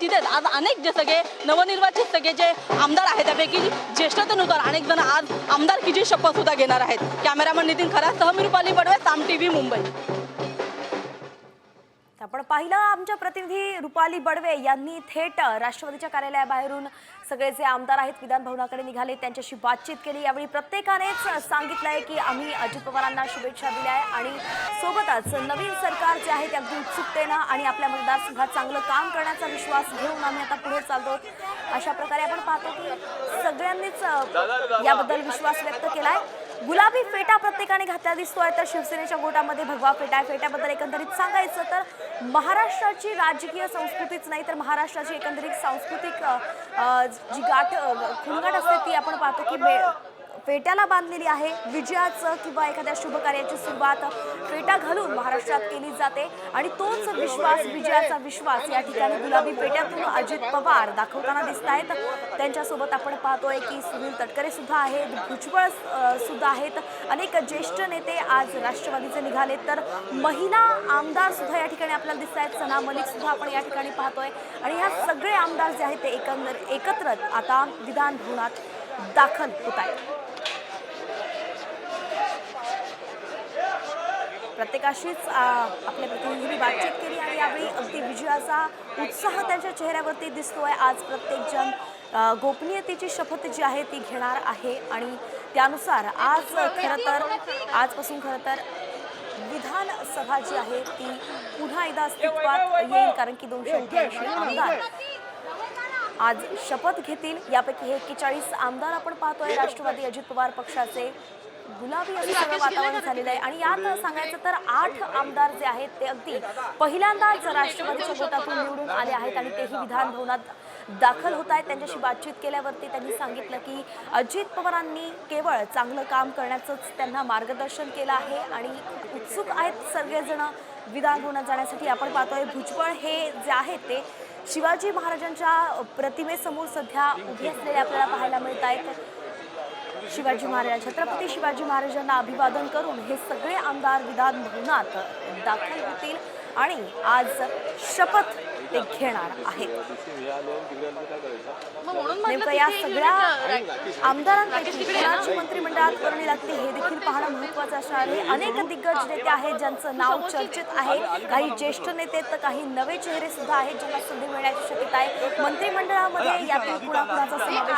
तिथे आज अनेक जे सगळे नवनिर्वाचित सगळे जे आमदार आहेत त्यापैकी ज्येष्ठतेनुसार अनेक जण आज आमदारकीची शपथ सुद्धा घेणार आहेत. कॅमेरामन नितीन खरासह मी रुपाली बडवे, साम टीव्ही, मुंबई. आपण पाहिलं आमच्या प्रतिनिधी रुपाली बडवे यांनी थेट राष्ट्रवादीच्या कार्यालयाबाहेरून सगळे जे आमदार आहेत विधान भवनाकडे निघाले, त्यांच्याशी बातचीत केली. यावेळी प्रत्येकानेच सांगितलंय की आम्ही अजित पवारांना शुभेच्छा दिल्या आहे आणि सोबतच नवीन सरकार जे आहे ते अगदी उत्सुकतेनं आणि आपल्या मतदारसंघात चांगलं काम करण्याचा विश्वास घेऊन आम्ही आता पुढे चालतो. अशा प्रकारे आपण पाहतो की सगळ्यांनीच याबद्दल विश्वास व्यक्त केलाय. गुलाबी फेटा प्रत्येकाने घातला दिसतोय, तर शिवसेनेच्या गोटामध्ये भगवा फेटा आहे. फेट्याबद्दल एकंदरीत सांगायचं तर महाराष्ट्राची राजकीय संस्कृतीच नाही तर महाराष्ट्राची एकंदरीत सांस्कृतिक जी गाठ खुणगाठ असते ती आपण पाहतो की फेट्याला बांधलेली आहे. विजयाचं किंवा एखाद्या शुभ कार्याची सुरुवात फेटा घालून महाराष्ट्रात केली जाते आणि तोच विश्वास, विजयाचा विश्वास या ठिकाणी गुलाबी फेट्यातून अजित पवार दाखवताना दिसत आहेत. त्यांच्यासोबत आपण पाहतोय की सुनील तटकरे सुद्धा आहेत, भुजबळ सुद्धा आहेत, अनेक ज्येष्ठ नेते आज राष्ट्रवादीचे निघाले, तर महिला आमदार सुद्धा या ठिकाणी आपल्याला दिसत आहेत. सना मलिक सुद्धा आपण या ठिकाणी पाहतोय आणि ह्या सगळे आमदार जे आहेत ते एकत्र आता विधान भवनात दाखल होत आहेत. प्रत्येकाशीच आपल्या प्रतिनिधींनी बातचीत केली आणि यावेळी अगदी विजयाचा उत्साह त्यांच्या चेहऱ्यावरती दिसतोय. आज प्रत्येकजण गोपनीयतेची शपथ जी आहे ती घेणार आहे आणि त्यानुसार आजपासून खरं तर विधानसभा जी आहे ती पुन्हा एकदा अस्तित्वात येईल, कारण की 288 आमदार आज शपथ घेतील. यापैकी हे 41 आमदार आपण पाहतोय राष्ट्रवादी अजित पवार पक्षाचे. गुलाबी असं सगळं वातावरण झालेलं आहे आणि यात सांगायचं तर 8 आमदार जे आहेत ते अगदी पहिल्यांदाच राष्ट्रवादीच्या गोटातून निवडून आले आहेत आणि तेही विधान भवनात दाखल होत आहेत. त्यांच्याशी बातचीत केल्यावरती त्यांनी सांगितलं की अजित पवारांनी केवळ चांगलं काम करण्याचंच त्यांना मार्गदर्शन केलं आहे आणि उत्सुक आहेत सगळेजण विधान भवनात जाण्यासाठी. आपण पाहतोय भुजबळ हे जे आहेत ते शिवाजी महाराजांच्या प्रतिमेसमोर सध्या उभे असलेले आपल्याला पाहायला मिळत आहेत. शिवाजी महाराज, छत्रपती शिवाजी महाराजांना अभिवादन करून हे सगळे आमदार विधान भवनात दाखल होतील आणि आज शपथ ते घेणार आहेत. नेमकं या सगळ्या आमदारांपैकी कोणाची मंत्रिमंडळात वर्णी लागते हे देखील पाहणं महत्त्वाचं असणार आहे. अनेक दिग्गज नेते आहेत ज्यांचं नाव चर्चेत आहे, काही ज्येष्ठ नेते तर काही नवे चेहरे सुद्धा आहेत ज्यांना संधी मिळण्याची शक्यता आहे. मंत्रिमंडळामध्ये यातील कुणाकुणाचा समावेश